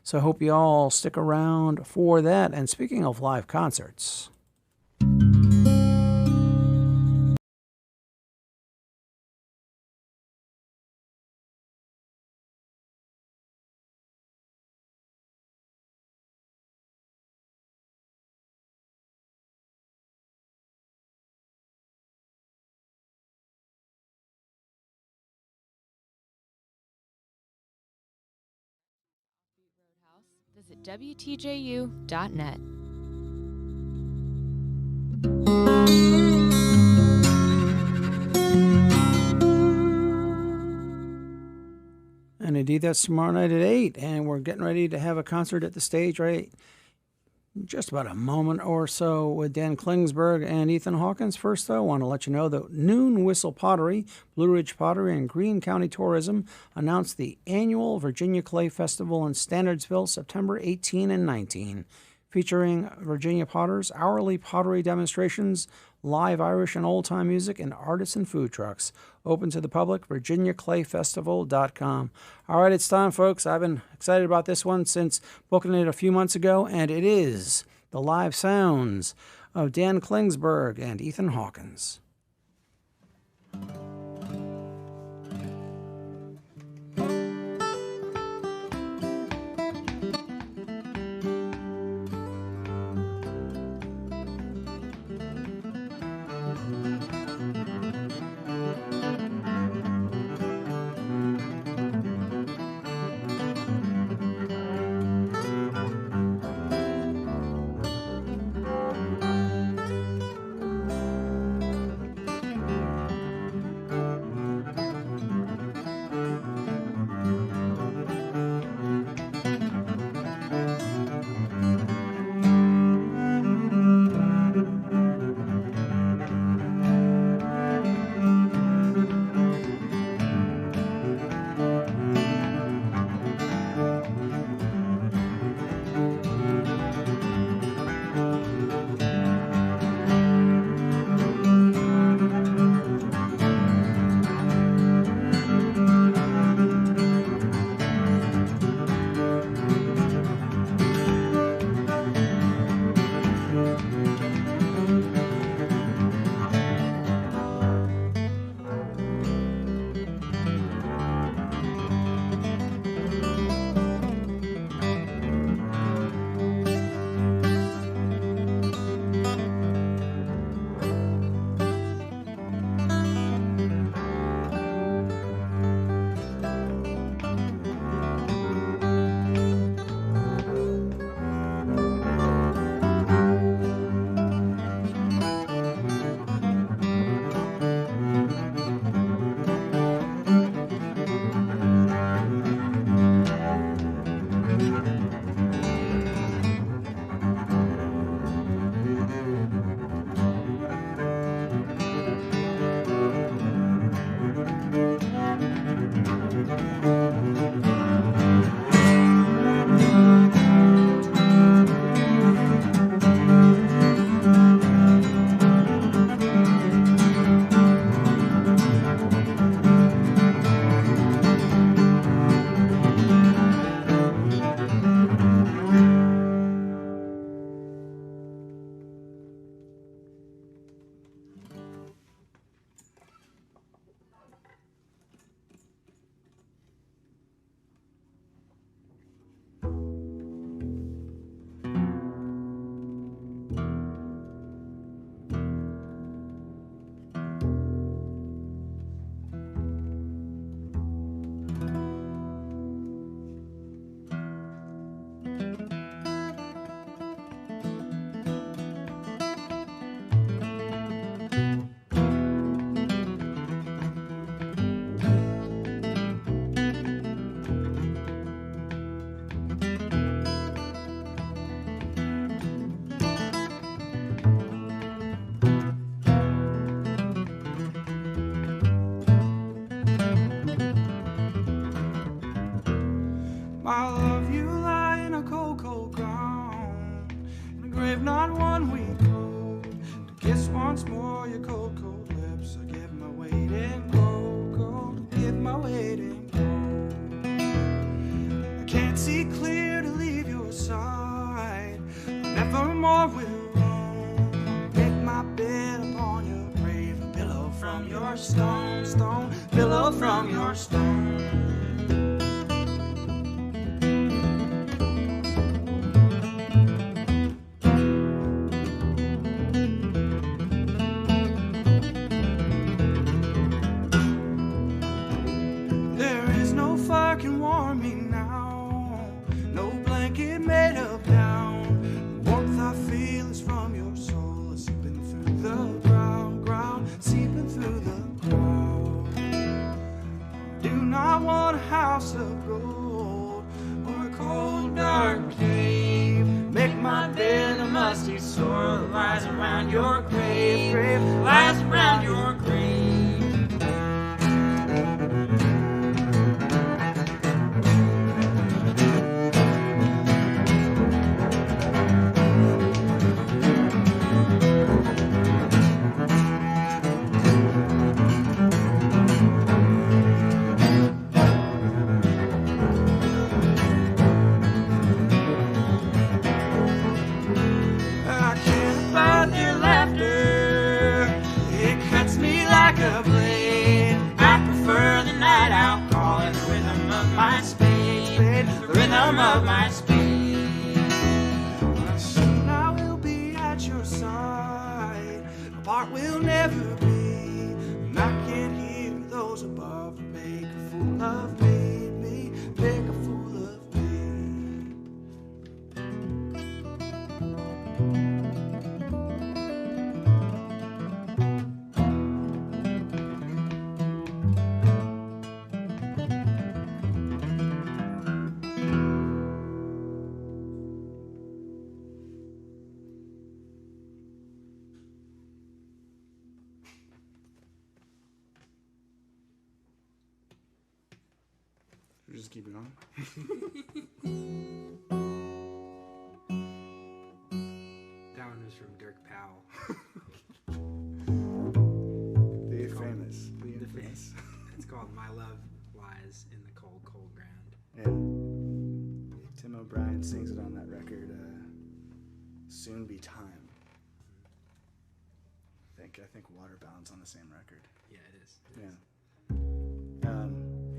So I hope you all stick around for that. And speaking of live concerts, visit WTJU.net. and indeed that's tomorrow night at 8, and we're getting ready to have a concert at the stage right just about a moment or so with Dan Klingsberg and Ethan Hawkins. First, though, I want to let you know that Noon Whistle Pottery, Blue Ridge Pottery, and Greene County Tourism announced the annual Virginia Clay Festival in Standardsville, September 18 and 19, featuring Virginia potters, hourly pottery demonstrations, live Irish and old-time music, and artisan food trucks. Open to the public, virginiaclayfestival.com. All right, it's time, folks. I've been excited about this one since booking it a few months ago, and it is the live sounds of Dan Klingsberg and Ethan Hawkins. from your stone. There is no fire can warm me now, no blanket made of down. The warmth I feel is from your soul, seeping through the ground, seeping through the ground. Do not want a house of gold or a cold dark cave. Make my bed a musty soil that lies around your grave, lies around your grave. Of my speed. Soon I will be at your side. Apart we'll never be. And I can't hear those above make a fool of me, make a fool of me. Just keep it on. That one was from Dirk Powell. The famous. The infamous. It's called My Love Lies in the Cold, Cold Ground. Yeah. Tim O'Brien sings it on that record, Soon Be Time. I think Waterbound's on the same record. Yeah, it is. Yeah.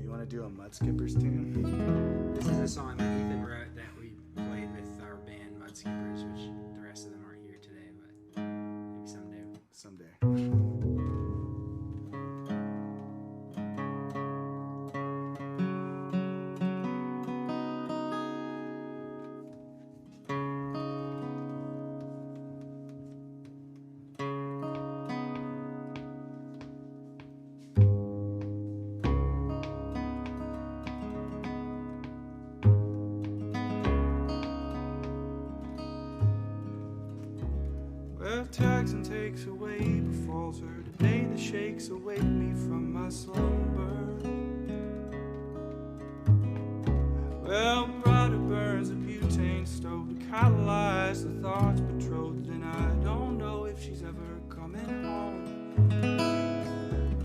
You want to do a Mudskippers tune? This is a song that Ethan wrote that we played with our band Mudskippers, which the rest of them aren't here today, but maybe someday. Someday. Well, tags and takes away befalls her today that shakes awake me from my slumber. Well, brighter burns a butane stove to catalyze the thoughts betrothed, and I don't know if she's ever coming home.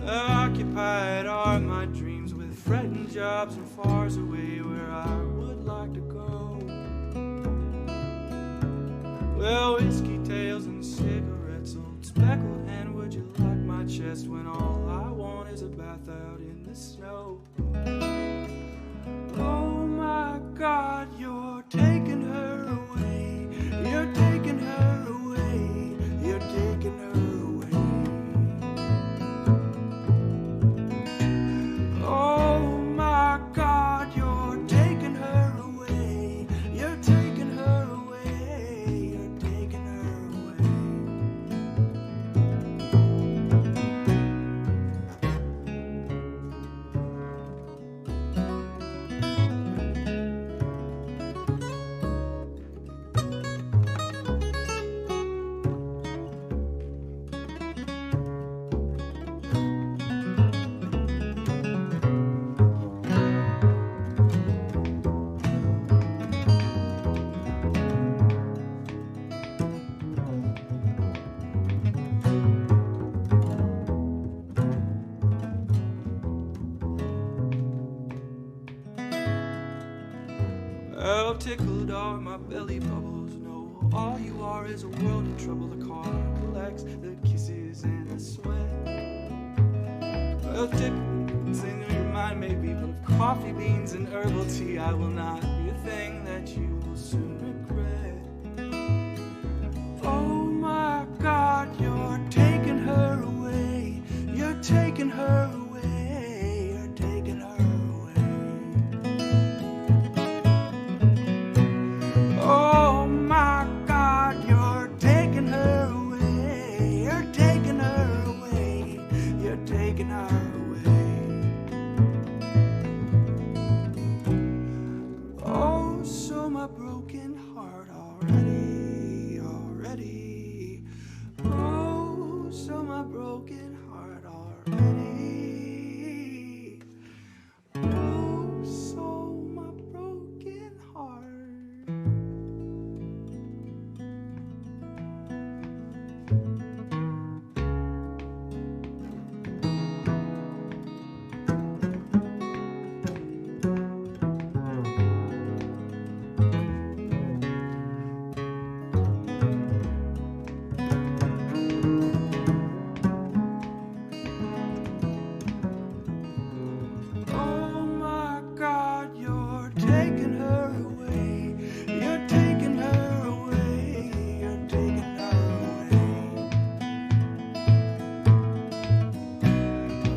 Occupied are my dreams with fretting jobs and fars away where I would like to go. Well, whiskey tales and cigarettes, old speckled hen, would you like my chest when all I want is a bath out in the snow? Oh my God, you're taking her away. You're taking her away. You're taking her away. Oh my God, you're taking her away. You're taking her away. You're taking her Well, tickled are my belly bubbles. No, all you are is a world of trouble. The car collects the kisses and the sweat. Well, tickled Say no, your mind may be full of coffee beans and herbal tea. I will not be a thing that you will soon regret. Oh my God, you're taking her away. You're taking her away. You're taking her away. Oh my God, you're taking her away. You're taking her away. You're taking her away. Oh, so my broken heart already, already. Oh, so my broken heart already. Oh, so my broken heart. Oh my God, you're taking her away. You're taking her away. You're taking her away.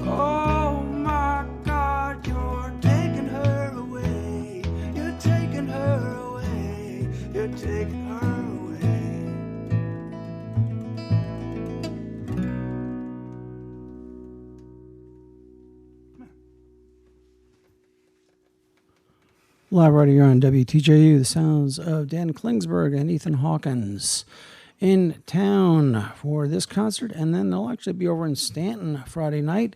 Oh my God, you're taking her away. You're taking her away. You're taking her away. Live right here on WTJU, the sounds of Dan Klingsberg and Ethan Hawkins in town for this concert. And then they'll actually be over in Stanton Friday night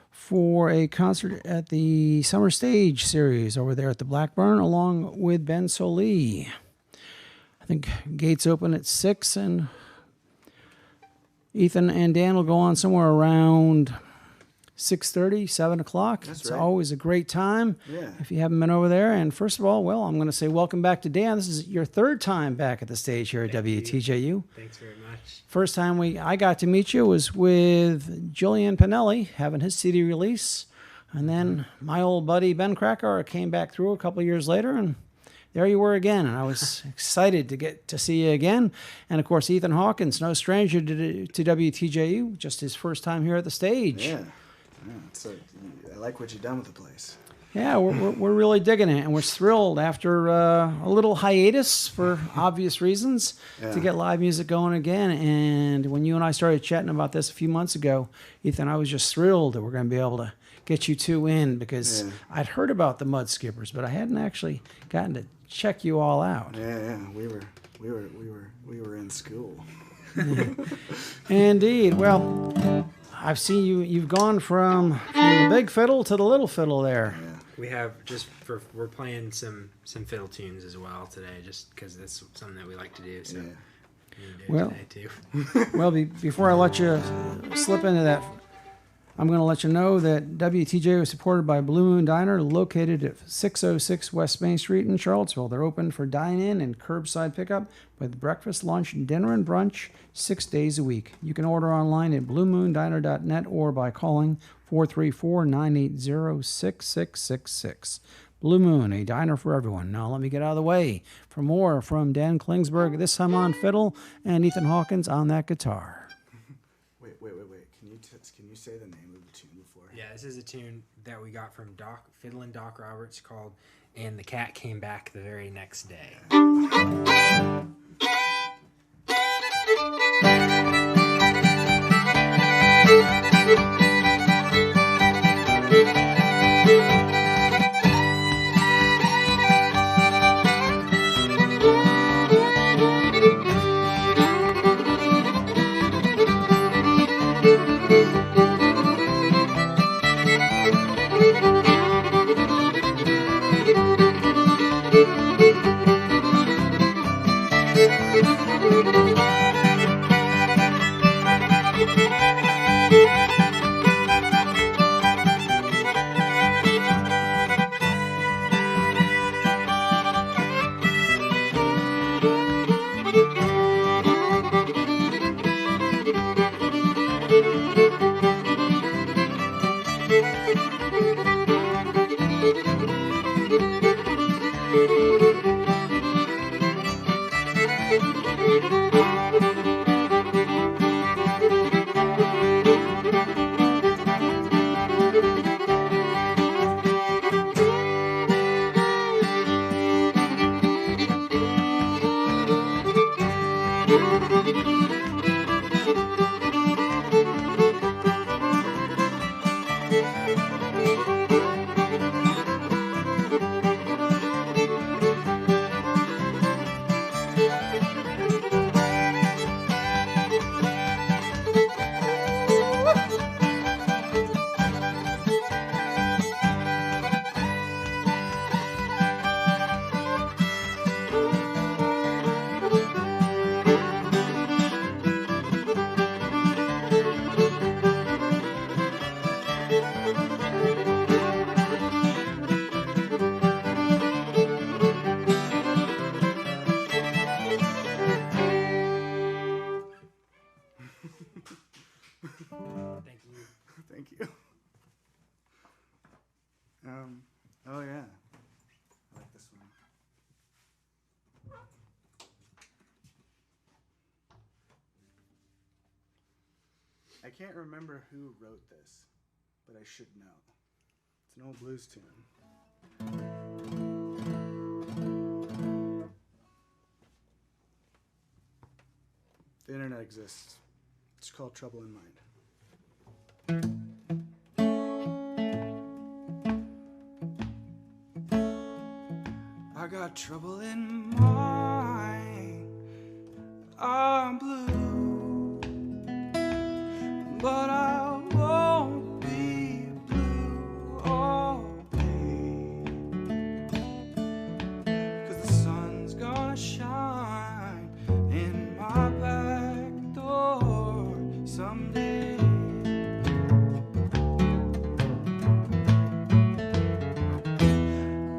for a concert at the Summer Stage series over there at the Blackburn, along with Ben Solee. I think gates open at 6, and Ethan and Dan will go on somewhere around 6:30, 7 o'clock. That's It's right. always a great time Yeah. if you haven't been over there. And first of all, well, I'm going to say welcome back to Dan. This is your third time back at the stage here at Thank you. WTJU. Thanks very much. First time I got to meet you was with Julian Pinelli having his CD release. And then my old buddy Ben Krakauer came back through a couple of years later, and there you were again. And I was excited to get to see you again. And of course, Ethan Hawkins, no stranger to WTJU, just his first time here at the stage. Yeah. I like what you've done with the place. Yeah, we're really digging it, and we're thrilled after a little hiatus for obvious reasons to Yeah. get live music going again. And when you and I started chatting about this a few months ago, Ethan, I was just thrilled that we're going to be able to get you two in, because Yeah. I'd heard about the Mud Skippers, but I hadn't actually gotten to check you all out. Yeah. We were in school. Indeed. Well, I've seen you've gone from the big fiddle to the little fiddle there. Yeah. We have we're playing some fiddle tunes as well today, just because that's something that we like to do. So Yeah. we do Well- it today too. Well, before I let you slip into that, I'm going to let you know that WTJ is supported by Blue Moon Diner, located at 606 West Main Street in Charlottesville. They're open for dine-in and curbside pickup with breakfast, lunch, dinner, and brunch 6 days a week. You can order online at bluemoondiner.net or by calling 434-980-6666. Blue Moon, a diner for everyone. Now let me get out of the way for more from Dan Klingsberg, this time on fiddle, and Ethan Hawkins on that guitar. Wait. Can you say the name of the tune before? Yeah, this is a tune that we got from Fiddle and Doc Roberts called "And the Cat Came Back the Very Next Day." Oh yeah, I like this one. I can't remember who wrote this, but I should know. It's an old blues tune. The internet exists. It's called Trouble in Mind. I got trouble in mind. I'm blue, but I won't be blue always. 'Cause the sun's gonna shine in my back door someday.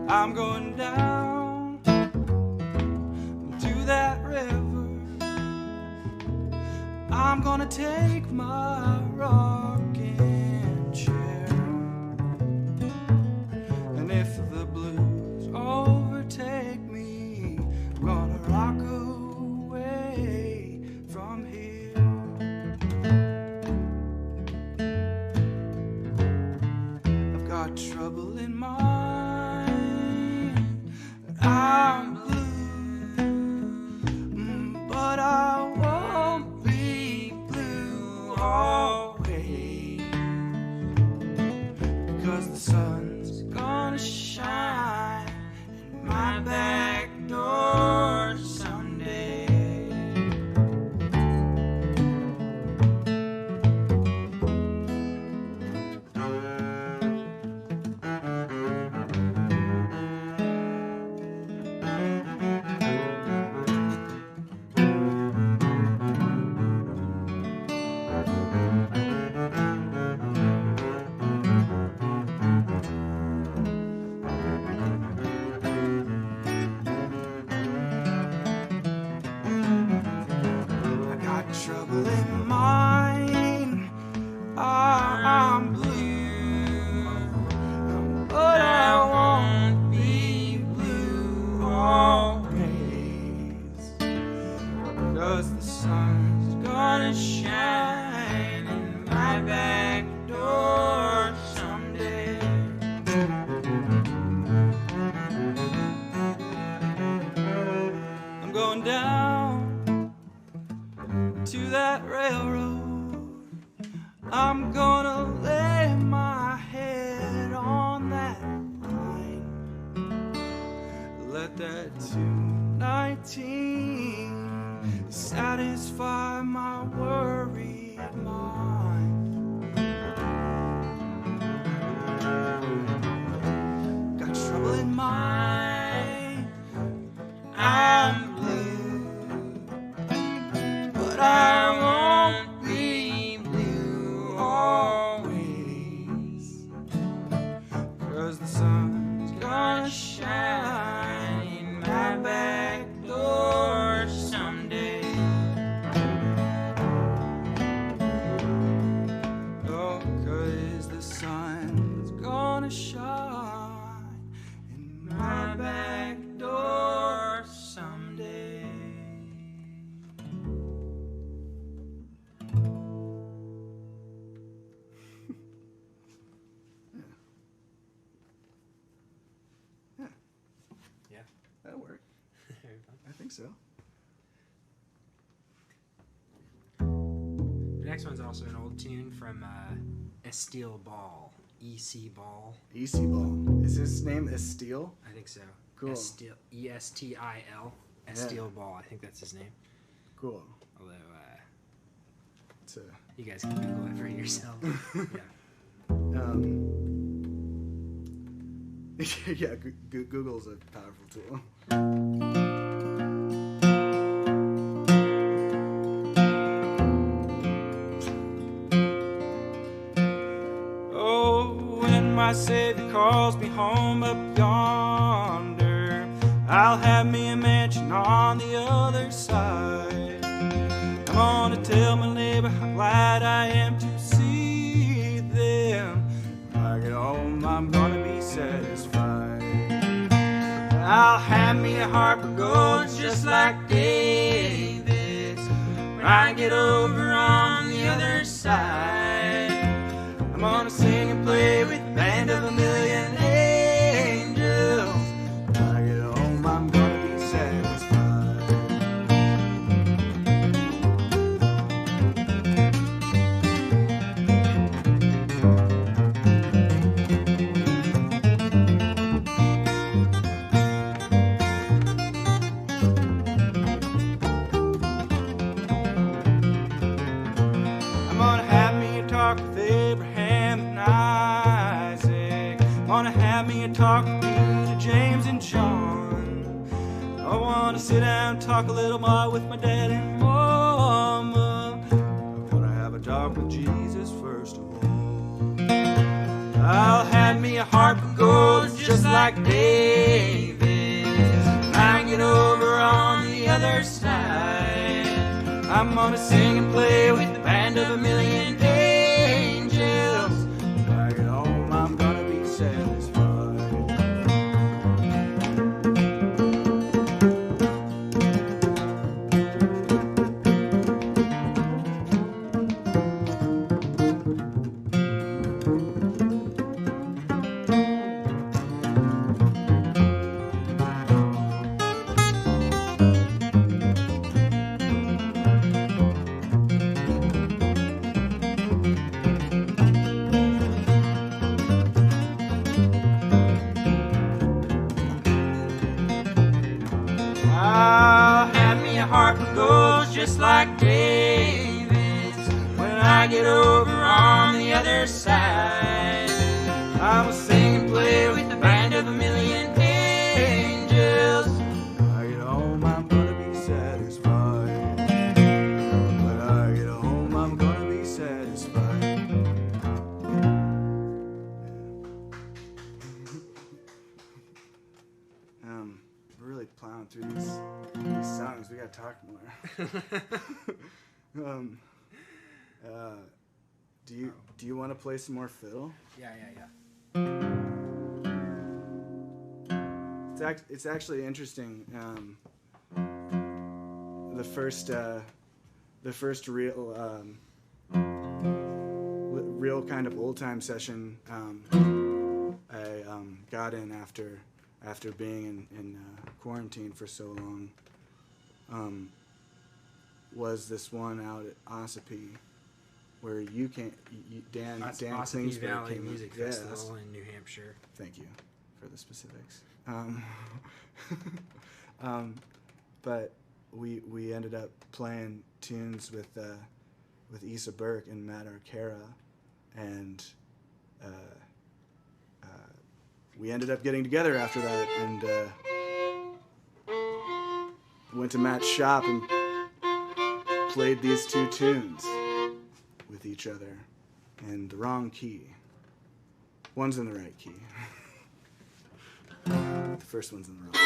I'm going down to that river. I'm gonna take my rocking chair. And if the blues overtake me, I'm gonna rock away from here. I've got trouble in mind. I'm blue, but I won't be blue always. Because the sun's gonna shine in my back door someday. I got trouble in mind. I'm blue, but I won't be blue always. 'Cause the sun's gonna shine in my back door someday. I'm going down to that railroad. I'm gonna lay my head on that line. Let that 219 satisfy my worried mind. Got trouble in mind. I'm blue, but I won't be blue always. 'Cause the sun's gonna shine in my back door someday. Oh, 'cause the sun's gonna shine in my back door someday. Yeah. That'll work. I think so. The next one's also an old tune from Estile Ball. E.C. Ball. EC Ball. Is his name Estile? I think so. Cool. Estil, E-S-T-I-L. Estile Ball. I think that's his name. Cool. Although, It's a, you guys can Google it for yourself. Yeah. yeah, Google's a powerful tool. Oh, when my Savior calls me home up yonder, I'll have me a mansion on the other side. I'm gonna tell my neighbor how glad I am to see them. When I get home, I'm gonna be satisfied. I'll have me a harp of gold just like David's when I get over on the other side. I'm gonna sing and play with the band of a million angels. When I get home, I'm gonna be satisfied. I'm gonna have me a talk with Abraham and Isaac. I'm gonna have me a talk with Peter, James, and John. I wanna sit down and talk a little more with my dad and mama. I wanna have a talk with Jesus first of all. I'll have me a harp of gold just like David when I get over on the other side. I'm gonna sing and play with the band of a million angels. When I get home, I'm gonna be satisfied. I'll have me a harp of gold just like David's when I get over on the other side. I will sing and play with the band of a million angels. When I get home, I'm gonna be satisfied. When I get home, I'm gonna be satisfied. We're really plowing through these songs. We gotta talk more. Do you want to play some more fiddle? Yeah. It's actually interesting. The first real kind of old time session I got in after being in quarantine for so long was this one out at Ossipee where Dan Ossipee Klingsberg Valley came in. Music Yeah, Festival in New Hampshire. Thank you for the specifics. But we ended up playing tunes with Issa Burke and Matt Arcara, and we ended up getting together after that and went to Matt's shop and played these two tunes with each other in the wrong key. One's in the right key. The first one's in the wrong key.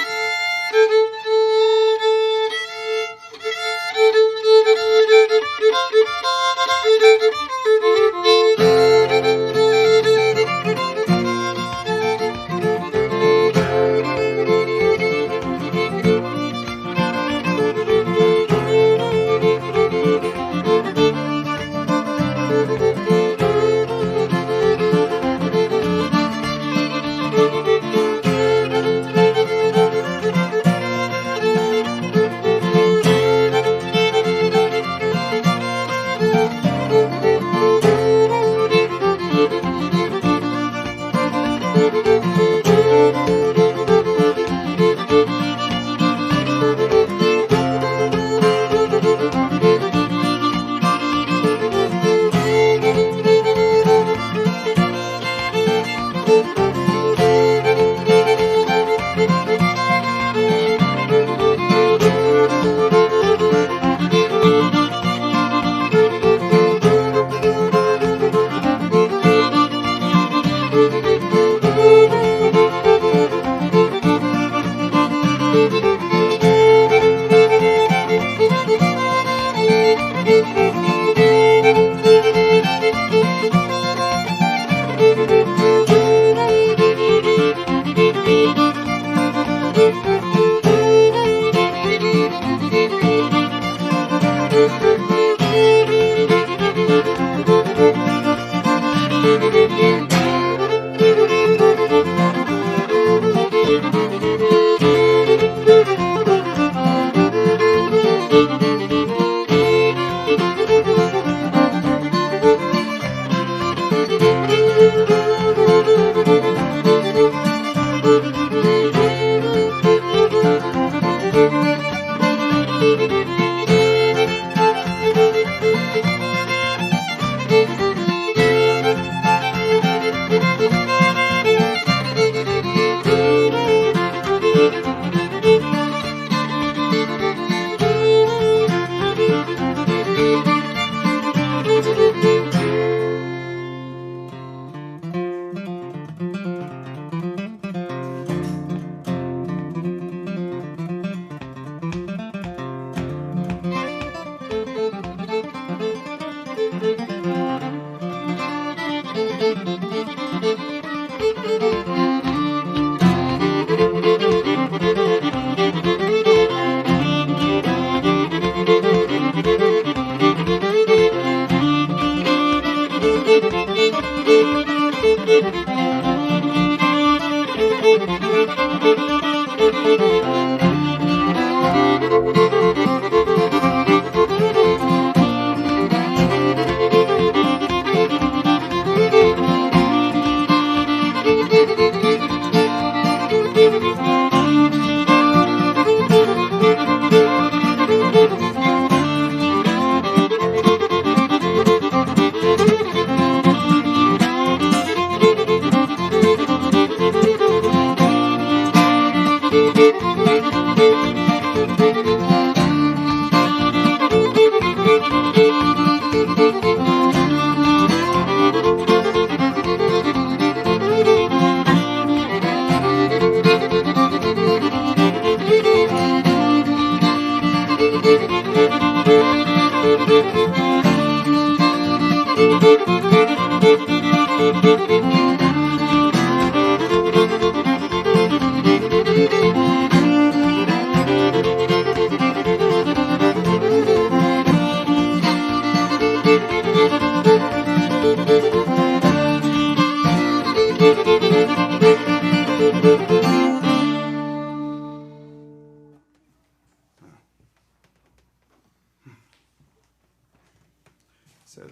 So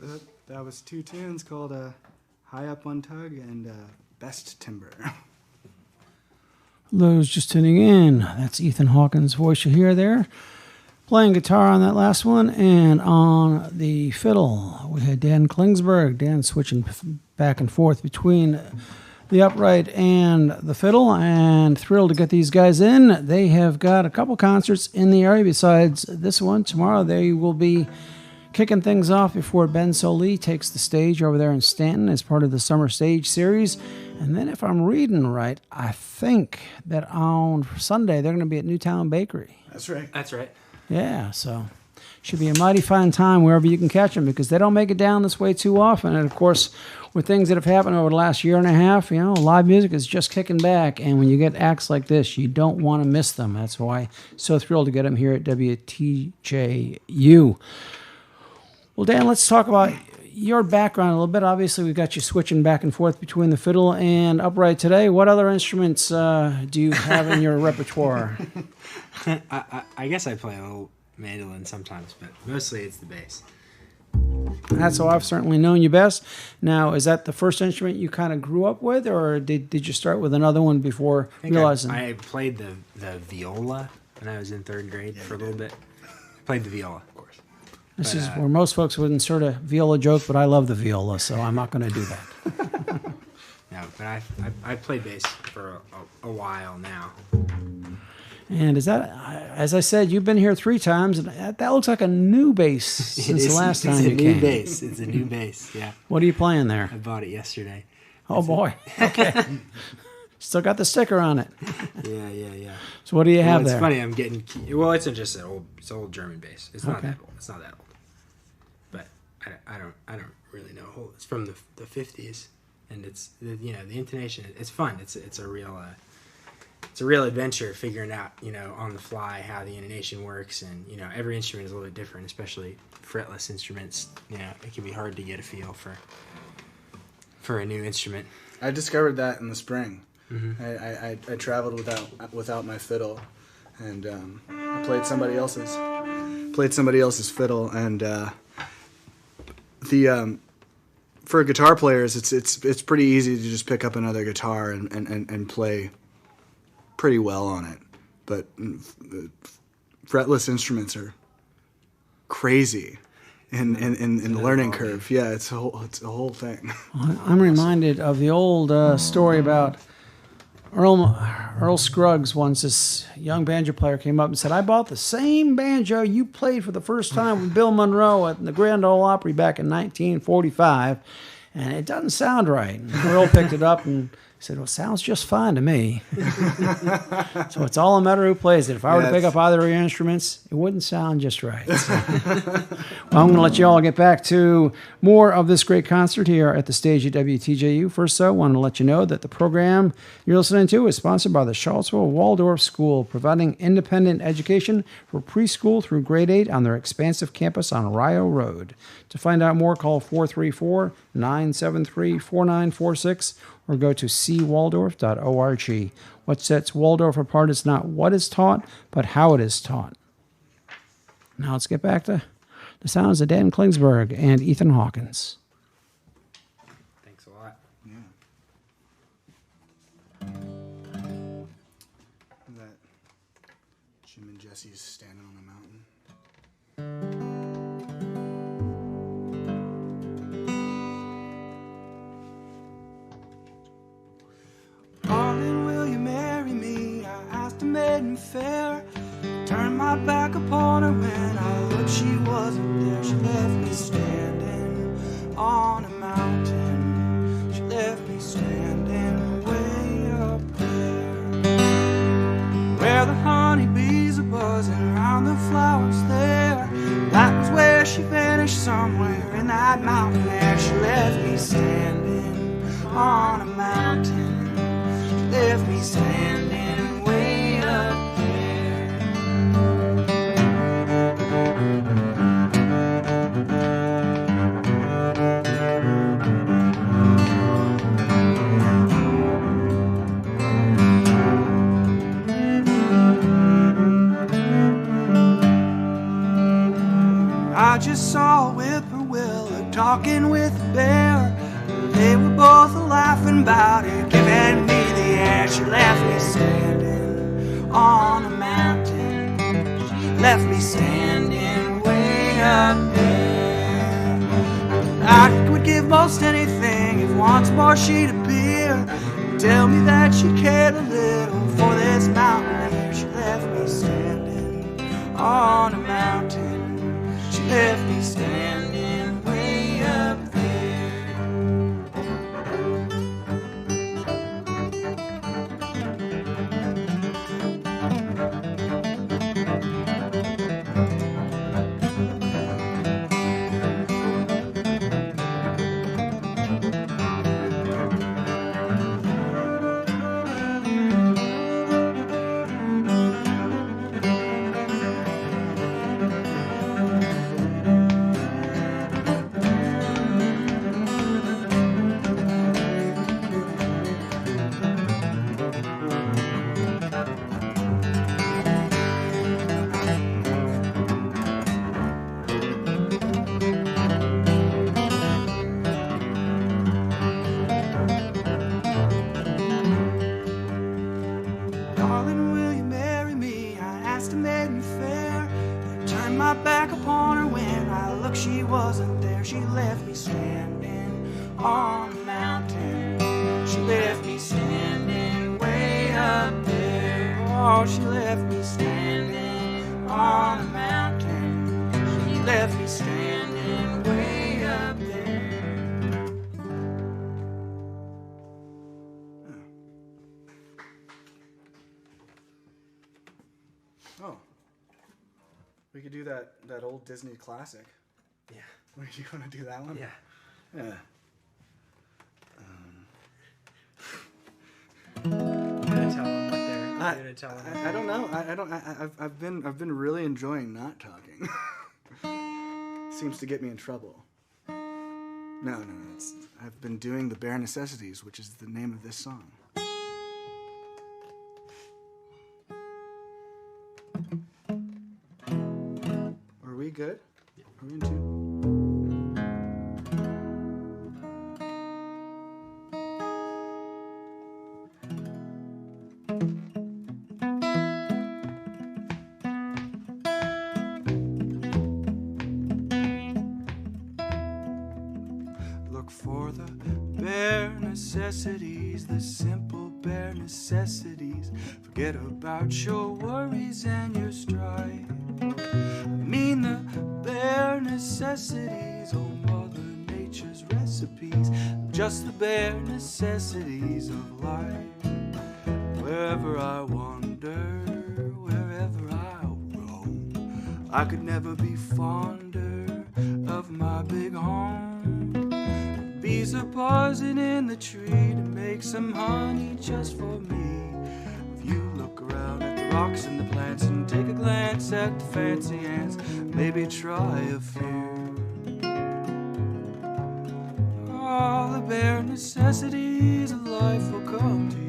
that was two tunes called High Up on Tug and Best Timber. Those just tuning in, that's Ethan Hawkins' voice you hear there. Playing guitar on that last one, and on the fiddle, we had Dan Klingsberg. Dan switching back and forth between the upright and the fiddle, and thrilled to get these guys in. They have got a couple concerts in the area besides this one. Tomorrow they will be kicking things off before Ben Solee takes the stage over there in Stanton as part of the Summer Stage Series. And then if I'm reading right, I think that on Sunday they're going to be at Newtown Bakery. That's right. That's right. Yeah, so should be a mighty fine time wherever you can catch them, because they don't make it down this way too often. And, of course, with things that have happened over the last year and a half, you know, live music is just kicking back. And when you get acts like this, you don't want to miss them. That's why so thrilled to get them here at WTJU. Well, Dan, let's talk about your background a little bit. Obviously, we've got you switching back and forth between the fiddle and upright today. What other instruments do you have in your repertoire? I guess I play a little mandolin sometimes, but mostly it's the bass. That's how I've certainly known you best. Now, is that the first instrument you kind of grew up with, or did you start with another one before realizing? I played the viola when I was in third grade for a little bit. Played the viola, of course. This is where most folks would insert a viola joke, but I love the viola, so I'm not going to do that. No, but I played bass for a while now. And is that, as I said, you've been here 3 times, and that looks like a new bass since the last time you came. It's a new bass, yeah. What are you playing there? I bought it yesterday. Oh, boy. Okay. Still got the sticker on it. Yeah. So what do you have there? It's funny, I'm getting... Well, it's just an old German bass. It's not that old. It's not that old. But I don't really know. It's from the 50s, and it's, the intonation, it's fun. It's a real... It's a real adventure figuring out, on the fly how the intonation works, and every instrument is a little bit different, especially fretless instruments. It can be hard to get a feel for a new instrument. I discovered that in the spring. Mm-hmm. I traveled without my fiddle, and I played somebody else's fiddle, and for guitar players, it's pretty easy to just pick up another guitar and play pretty well on it, but fretless instruments are crazy in the learning curve. Yeah, it's a whole thing. I'm reminded of the old story about Earl Scruggs. Once this young banjo player came up and said, "I bought the same banjo you played for the first time with Bill Monroe at the Grand Ole Opry back in 1945, and it doesn't sound right." And Earl picked it up and I said, well, it sounds just fine to me. So it's all a matter of who plays it. If I were to pick up either of your instruments, it wouldn't sound just right. So. Well, I'm going to let you all get back to more of this great concert here at the stage at WTJU. First, though, I want to let you know that the program you're listening to is sponsored by the Charlottesville Waldorf School, providing independent education for preschool through grade 8 on their expansive campus on Rio Road. To find out more, call 434-973-4946 or go to cwaldorf.org. What sets Waldorf apart is not what is taught, but how it is taught. Now let's get back to the sounds of Dan Klingsberg and Ethan Hawkins. Thanks a lot. Yeah. That Jim and Jesse's standing on a mountain. Darling, will you marry me? I asked a maiden fair. Turned my back upon her when I looked, she wasn't there. She left me standing on a mountain. She left me standing way up there, where the honeybees are buzzing around the flowers there. That was where she vanished, somewhere in that mountain there. She left me standing on a mountain. Left me standing way up there. I just saw a whippoorwill talking with a bear. They were both laughing about it, giving me the air. She left me standing on a mountain. She left me standing way up there. I would give most anything if once more she'd appear. Tell me that she cared a little for this mountain air. She left me standing on a mountain. She left me standing way up there. We could do that old Disney classic. Yeah. You want to do that one? Yeah. Yeah. You're gonna tell them what they're. You're gonna tell them. I don't know. I've been really enjoying not talking. Seems to get me in trouble. No. I've been doing the bare necessities, which is the name of this song. Are we good? Are we in tune? Look for the bare necessities, the simple bare necessities. Forget about your worries and your strife. I mean the bare necessities. Oh, Mother Nature nature's recipes, just the bare necessities of life. Wherever I wander, wherever I roam, I could never be fonder of my big home. Bees are buzzing in the tree to make some honey just for me. If you look around at the rocks and the plants and take a glance at the fancy ants, maybe try a few. All the bare necessities of life will come to you.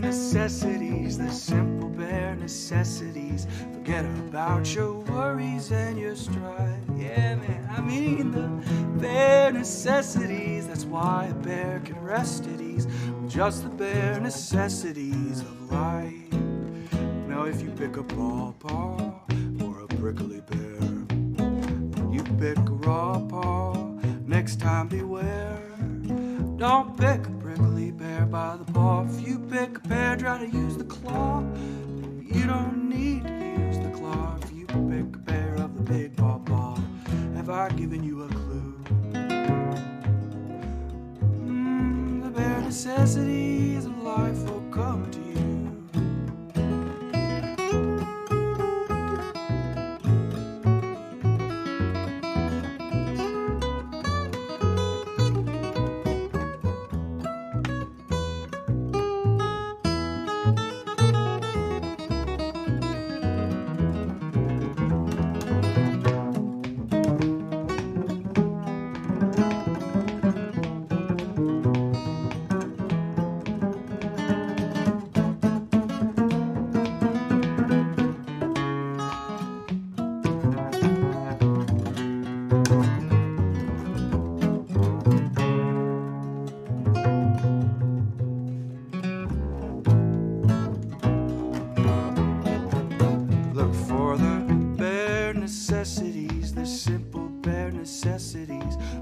Necessities, the simple bare necessities. Forget about your worries and your strife. Yeah, man, I mean the bare necessities. That's why a bear can rest at ease with just the bare necessities of life. Now if you pick a pawpaw or a prickly pear, you pick a raw paw, next time beware. Don't pick a prickly pear by the paw. If you pick a pear, try to use the claw. You don't need to use the claw if you pick a pear of the big pawpaw. Have I given you a clue? The bare necessities of life will come to you.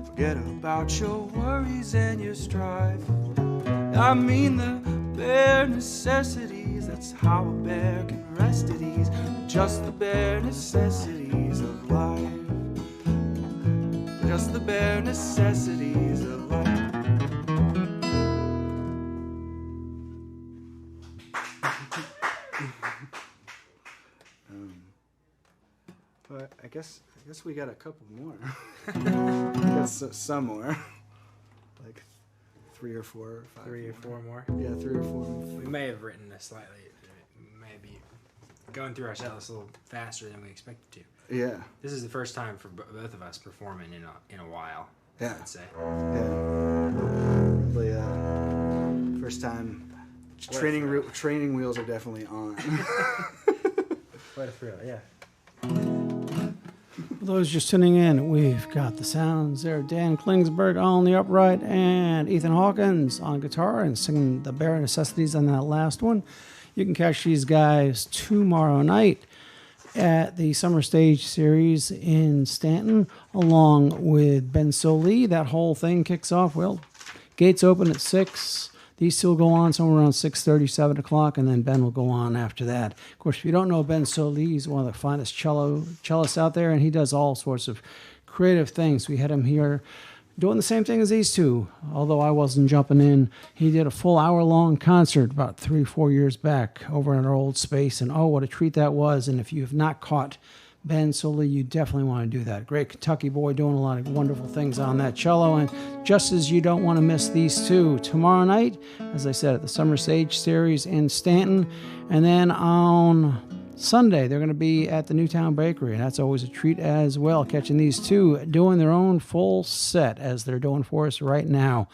Forget about your worries and your strife. I mean the bare necessities. That's how a bear can rest at ease. Just the bare necessities of life. Just the bare necessities of life. But I guess we got a couple more. Some more. Like 3 or 4 or 5. 3 or 4 more? Yeah, 3 or 4. We may have written this slightly, maybe going through ourselves a little faster than we expected to. Yeah. This is the first time for both of us performing in a while, yeah. I'd say. Yeah. Really, first time. Training wheels are definitely on. What a thrill, yeah. For those just tuning in, we've got the sounds there. Dan Klingsberg on the upright and Ethan Hawkins on guitar and singing the bare necessities on that last one. You can catch these guys tomorrow night at the Summer Stage Series in Stanton along with Ben Solee. That whole thing kicks off. Well, gates open at 6. These two will go on somewhere around 6:30, 7 o'clock, and then Ben will go on after that. Of course, if you don't know Ben Solee, he's one of the finest cellists out there, and he does all sorts of creative things. We had him here doing the same thing as these two, although I wasn't jumping in. He did a full hour-long concert about 3-4 years back over in our old space, and oh, what a treat that was. And if you have not caught Ben Solee, you definitely want to do that. Great Kentucky boy doing a lot of wonderful things on that cello. And just as you don't want to miss these two, tomorrow night, as I said, at the Summer Stage Series in Stanton. And then on Sunday, they're going to be at the Newtown Bakery. And that's always a treat as well, catching these two doing their own full set as they're doing for us right now.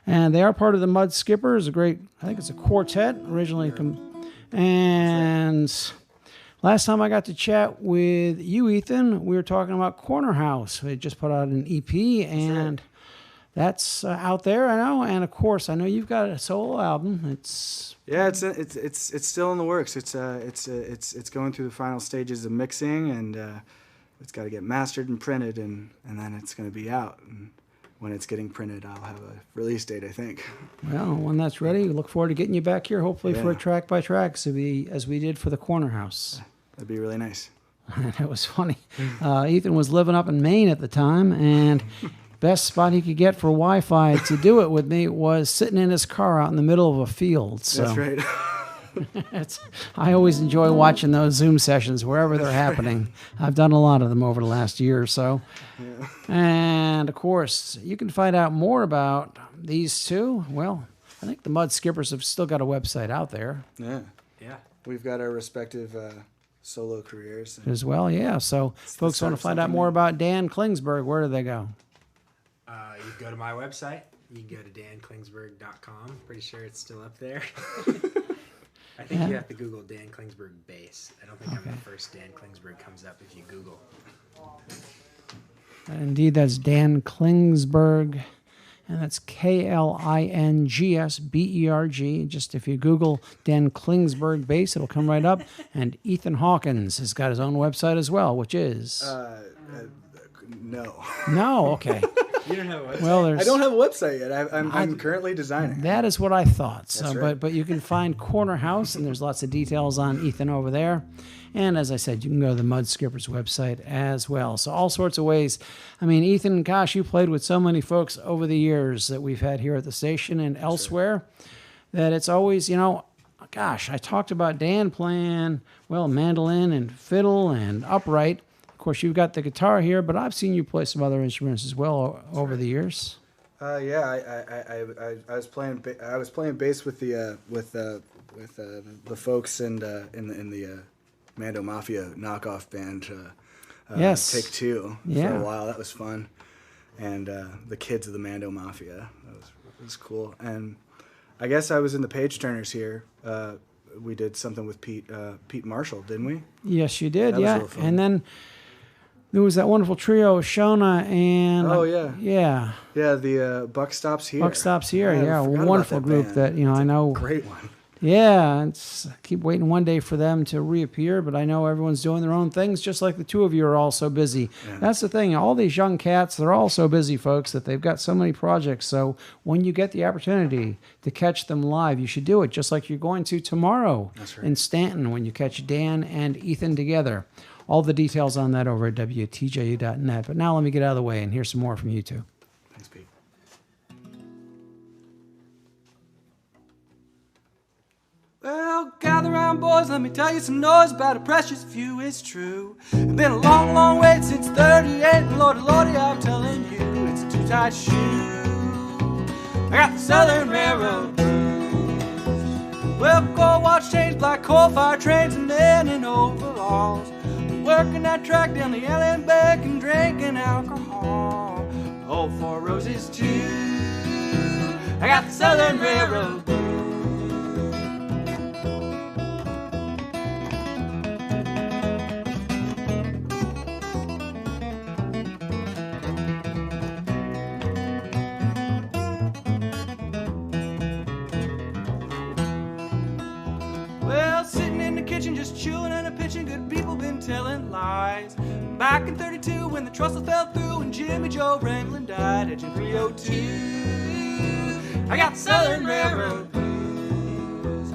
And they are part of the Mud Skippers, a great, I think it's a quartet originally. And last time I got to chat with you, Ethan, we were talking about Corner House. They just put out an EP, and that's out there, I know. And of course, I know you've got a solo album. It's still in the works. It's going through the final stages of mixing, and it's got to get mastered and printed, and then it's going to be out. And when it's getting printed, I'll have a release date, I think. Well, when that's ready, we look forward to getting you back here, hopefully for a track by track, so as we did for the Corner House. That'd be really nice. It was funny. Ethan was living up in Maine at the time, and best spot he could get for Wi-Fi to do it with me was sitting in his car out in the middle of a field. So That's right. I always enjoy watching those Zoom sessions wherever they're happening. I've done a lot of them over the last year or so. Yeah. And, of course, you can find out more about these two. Well, I think the Mud Skippers have still got a website out there. Yeah. We've got our respective solo careers. As well, yeah. So folks want to find out more about Dan Klingsberg. Where do they go? You can go to my website. You can go to danklingsberg.com. Pretty sure it's still up there. I think you have to Google Dan Klingsberg bass. I don't think I'm the first Dan Klingsberg comes up if you Google. Indeed, that's Dan Klingsberg, and that's Klingsberg. Just if you Google Dan Klingsberg bass, it'll come right up. And Ethan Hawkins has got his own website as well, which is... No. No? Okay. You don't have a website? Well, I don't have a website yet. I'm currently designing. That is what I thought. So, right. but you can find Corner House, and there's lots of details on Ethan over there. And as I said, you can go to the Mud Skippers website as well. So all sorts of ways. I mean, Ethan, gosh, you played with so many folks over the years that we've had here at the station and elsewhere that it's always, gosh, I talked about Dan playing, mandolin and fiddle and upright. Of course, you've got the guitar here, but I've seen you play some other instruments as well over the years. I was playing bass with the folks in the Mando Mafia knockoff band. Yes. Take Two. Yeah. For a while, that was fun, and the kids of the Mando Mafia. That was cool. And I guess I was in the Page Turners here. We did something with Pete Marshall, didn't we? Yes, you did. That was yeah, real fun. And then there was that wonderful trio, Shona and the Buck Stops Here. Buck Stops Here, I yeah, a forgot wonderful about group band. that I know. Great one. Yeah, I keep waiting one day for them to reappear, but I know everyone's doing their own things, just like the two of you are all so busy. Yeah. That's the thing. All these young cats, they're all so busy, folks, that they've got so many projects. So when you get the opportunity to catch them live, you should do it, just like you're going to tomorrow in Stanton when you catch Dan and Ethan together. All the details on that over at WTJU.net. But now let me get out of the way and hear some more from you two. Thanks, Pete. Well, gather round, boys, let me tell you some noise about a precious few, it's true. It's been a long, long wait since 38, and lordy, lordy, I'm telling you, it's a too-tight shoe. I got the Southern Railroad blues. Well, gold watch chains, black coal-fire trains, and men in overalls, working that track down the yelling back and drinking alcohol. Old Four Roses too. I got the Southern Railroad blues. Well, sitting in the kitchen just chewing and a pitching, good people been telling lies. Back in 32 when the trestle fell through and Jimmy Joe Wrangling died at 302. I got the Southern Railroad blues.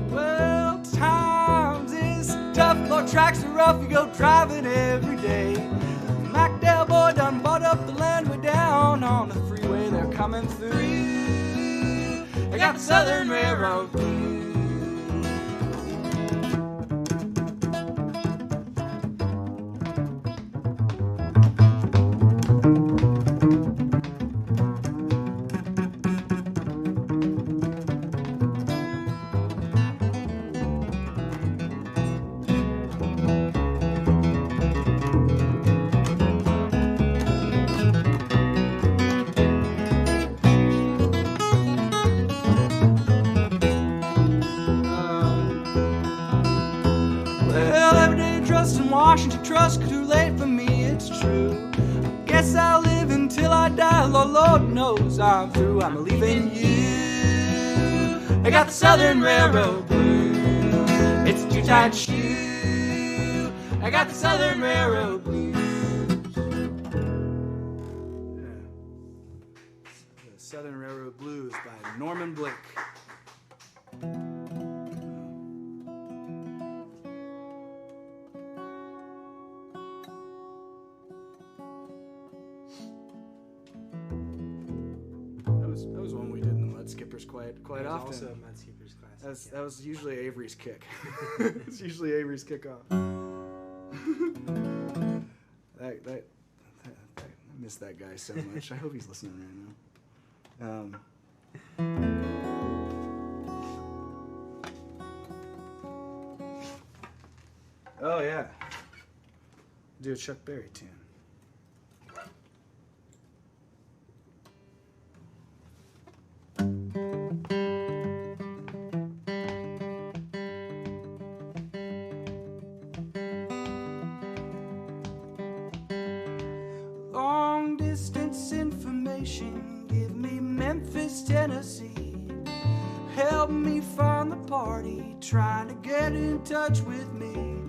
Well, times is tough, Lord, tracks are rough, you go driving every day. MacDowell boy done bought up the land way down on the freeway, they're coming through. I got the Southern Railroad blues. Washington trust, too late for me, it's true. Guess I'll live until I die, Lord, Lord knows 'cause I'm through, I'm leaving you. I got the Southern Railroad blues. It's a too-tight shoe. I got the Southern Railroad blues. The Southern Railroad Blues by Norman Blake. That was one we did in the Mud Skippers quite That was often. also a Mud Skippers classic. That was usually Avery's kick. It's usually Avery's kickoff. I miss that guy so much. I hope he's listening right now. Oh yeah, do a Chuck Berry tune. Long distance information, give me Memphis, Tennessee. Help me find the party, trying to get in touch with me.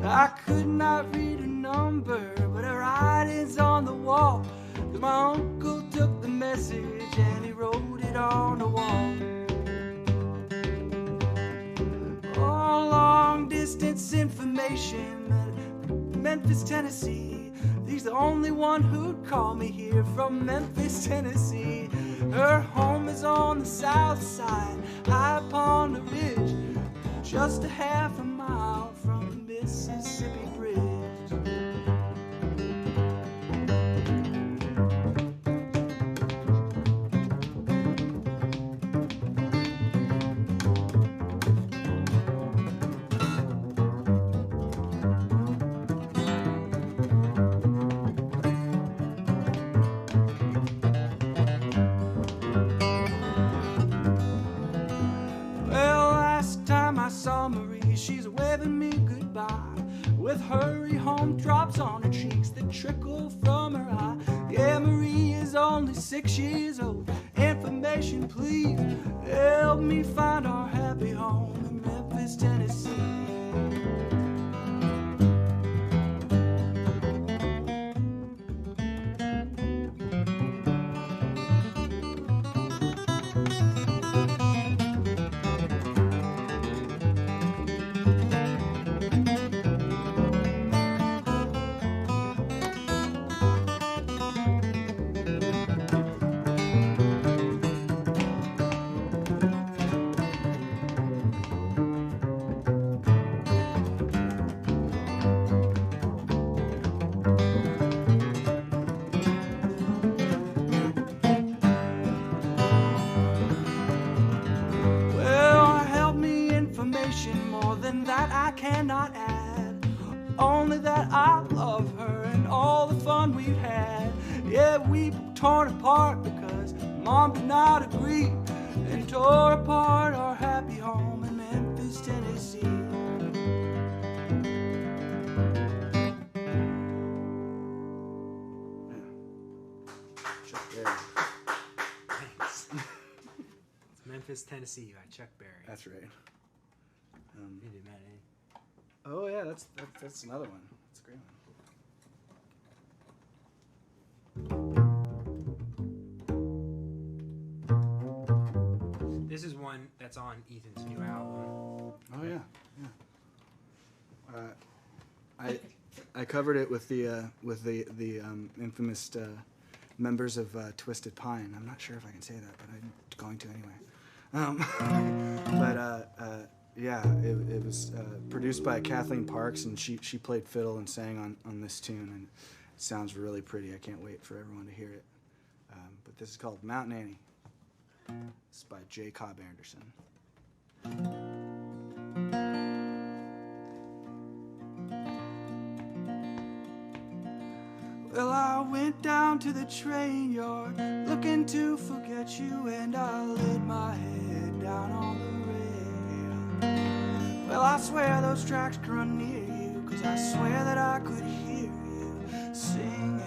I could not read a number, but her writing's on the wall. 'Cause my uncle took the message and he wrote it on the wall. Oh, long distance information, Memphis, Tennessee. He's the only one who'd call me here from Memphis, Tennessee. Her home is on the south side, high upon the ridge, just a half a mile from the Mississippi Bridge. She's waving me goodbye with hurry home drops on her cheeks that trickle from her eye. Yeah, Marie is only 6 years old. Information, please, help me find our happy home in Memphis, Tennessee. More than that I cannot add, only that I love her and all the fun we've had. Yeah, we torn apart because Mom did not agree, and tore apart our happy home in Memphis, Tennessee. Chuck Berry. Thanks. It's Memphis, Tennessee by Chuck Berry. That's right. You did that, eh? Oh yeah, that's another one. That's a great one. This is one that's on Ethan's new album. Oh yeah, yeah. I covered it with the infamous members of Twisted Pine. I'm not sure if I can say that, but I'm going to anyway. Yeah, it was produced by Kathleen Parks, and she played fiddle and sang on this tune, and it sounds really pretty. I can't wait for everyone to hear it. But this is called Mountain Annie. It's by J. Cobb Anderson. Well, I went down to the train yard looking to forget you, and I laid my head down on the rail. Well, I swear those tracks could run near you, 'cause I swear that I could hear you singing.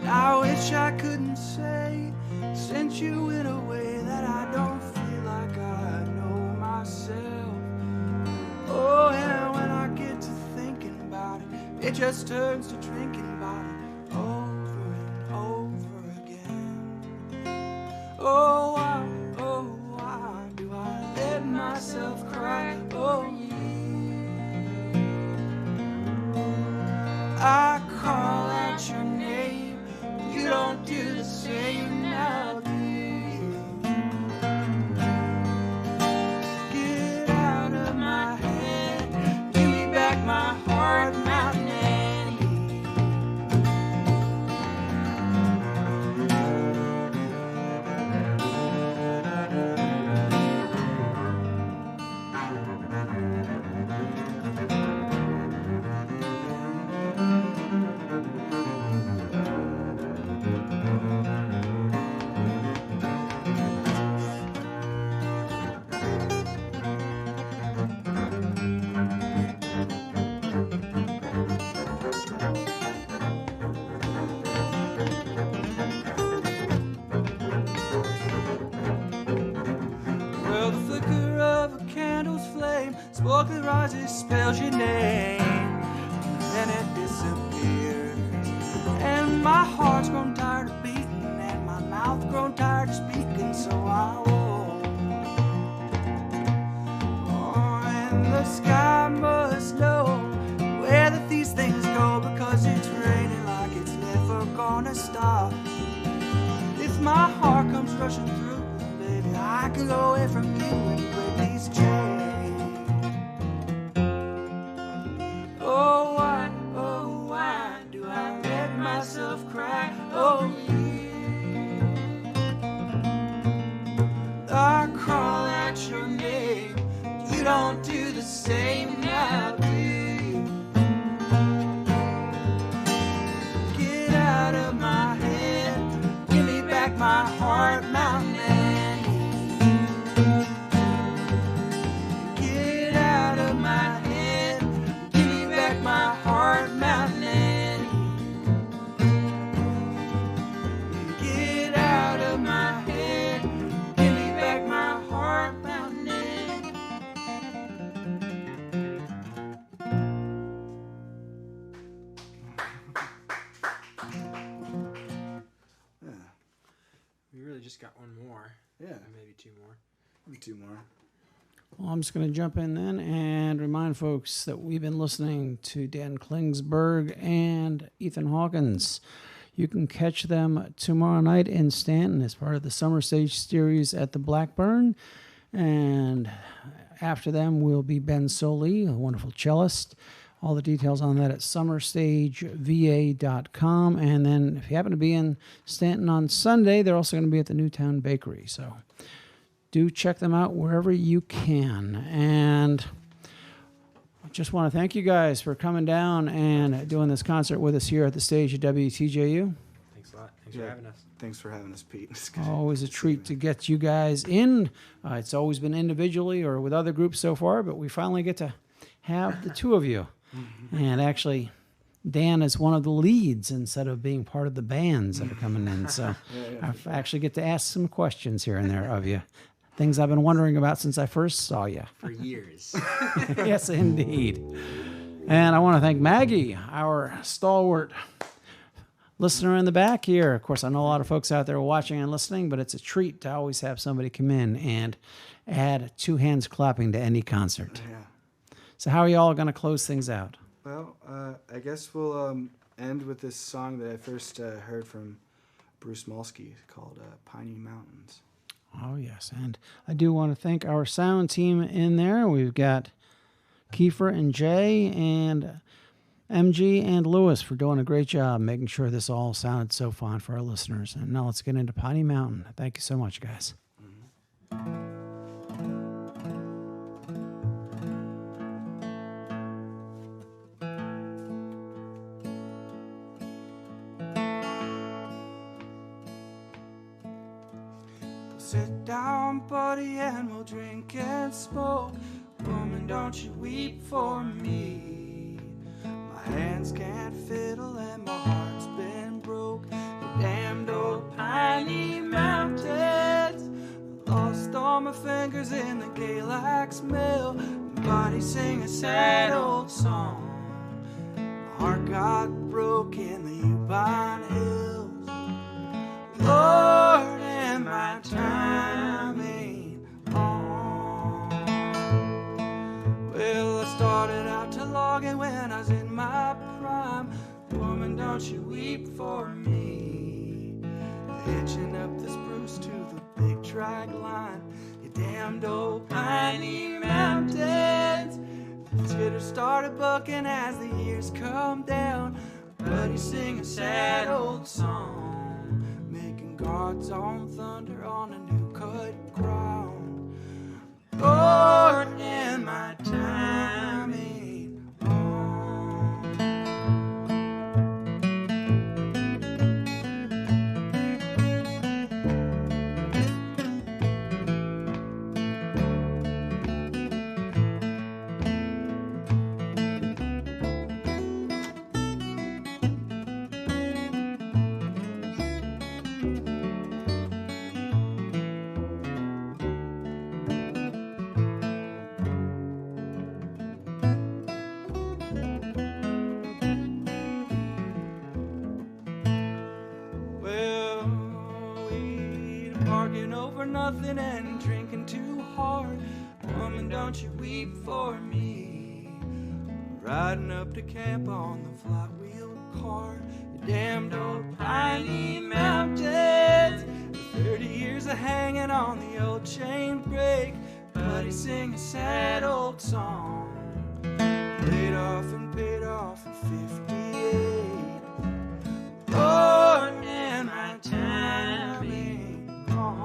And I wish I couldn't say, sent you in a way that I don't feel like I know myself. Oh, and when I get to thinking about it, it just turns to drinking about it over and over again. Oh, why do I let myself cry? Oh, yeah. I call out your name, you don't do the same now, do you? Get out of my head, give me back my heart, Mountain Annie. Well, the flicker of a candle's flame sparkly rises, spells your name, then it disappears. And my heart's grown tired of beating, and my mouth grown tired of speaking, so I won't. Oh, and the sky must know where that these things go, because it's raining like it's never gonna stop. If my heart comes rushing through, baby, I can go away from you and break these chains. Oh, why do I let myself cry? Oh, yeah. I call out your name, you don't do the same now, do you? Get out of my head, give me back my heart, Mountain Annie. Get out of my head, give me back my heart, Mountain Annie. Get out of my head, give me back my heart, Mountain Annie. We really just got one more. Yeah, Maybe two more. maybe two more. Well, I'm just going to jump in then and remind folks that we've been listening to Dan Klingsberg and Ethan Hawkins. You can catch them tomorrow night in Stanton as part of the Summer Stage series at the Blackburn. And after them will be Ben Soley, a wonderful cellist. All the details on that at summerstageva.com. And then if you happen to be in Stanton on Sunday, they're also going to be at the Newtown Bakery. So do check them out wherever you can. And I just want to thank you guys for coming down and doing this concert with us here at the stage at WTJU. Thanks a lot. Thanks for having us. Thanks for having us, Pete. It's good. Always a treat to get you guys in. It's always been individually or with other groups so far, but we finally get to have the two of you. And actually, Dan is one of the leads instead of being part of the bands that are coming in. So I actually get to ask some questions here and there of you. Things I've been wondering about since I first saw you. For years. Yes, indeed. And I want to thank Maggie, our stalwart listener in the back here. Of course, I know a lot of folks out there watching and listening, but it's a treat to always have somebody come in and add two hands clapping to any concert. Yeah. So how are you all going to close things out? Well, I guess we'll end with this song that I first heard from Bruce Molsky called Piney Mountains. Oh, yes. And I do want to thank our sound team in there. We've got Kiefer and Jay and MG and Lewis for doing a great job making sure this all sounded so fun for our listeners. And now let's get into Piney Mountain. Thank you so much, guys. Sit down, buddy, and we'll drink and smoke. Woman, don't you weep for me. My hands can't fiddle and my heart's been broke. The damn tears in the gay-like smell. Body sing a sad old song. My heart got broke in the Yukon Hills. Lord, and my time ain't long. Well, I started out to logging when I was in my prime. Woman, don't you weep for me. Hitching up the spruce to the big drag line. You damned old piney mountains. Skitter started bucking as the years come down. Buddy sing a sad old song, making God's own thunder on a new cut ground. Lord, and my time ain't long. Nothing and drinking too hard. Woman, don't you weep for me. Riding up to camp on the flat-wheel car. You damned old piney mountains. 30 years of hanging on the old chain brake. Buddy sing a sad old song. Laid off and paid off at 58. Lord, and my time ain't long.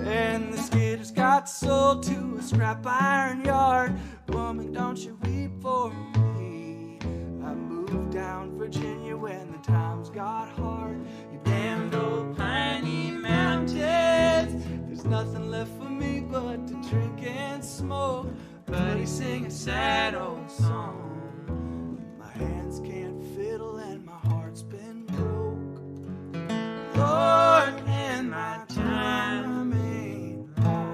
And the skidders got sold to a scrap iron yard. Woman, don't you weep for me. I moved down Virginia when the times got hard. You damned old piney mountains. There's nothing left for me but to drink and smoke. Buddy sing a sad old song. My hands can't fiddle and my heart's been broke. Lord, and my time ain't long.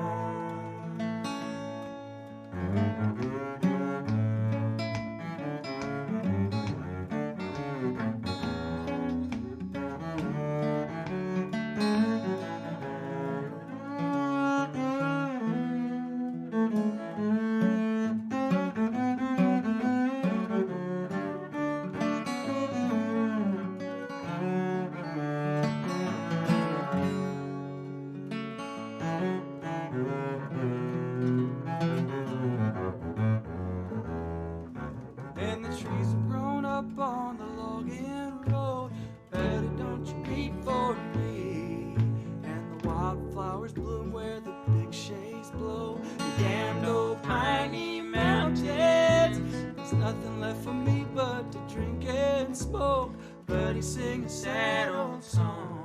And the trees have grown up on the logging road. Betty, don't you weep for me. And the wildflowers bloom where the big shades blow. The damned old piney mountains. There's nothing left for me but to drink and smoke. Buddy sing a sad old song.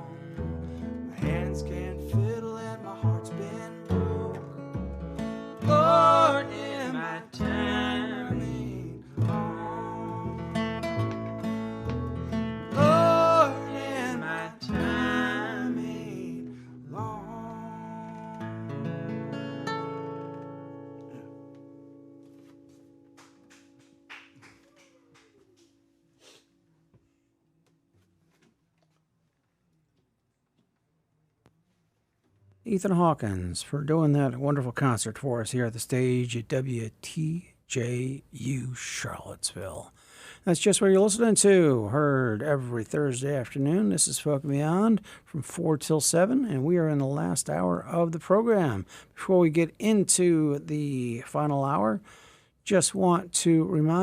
My hands can't fiddle and my heart's been broke. Lord, in my time ain't long. Lord, in my time ain't long. Ethan Hawkins for doing that wonderful concert for us here at the stage at WTJU Charlottesville. That's just what you're listening to. Heard every Thursday afternoon. This is Folk Beyond from 4 till 7, and we are in the last hour of the program. Before we get into the final hour, just want to remind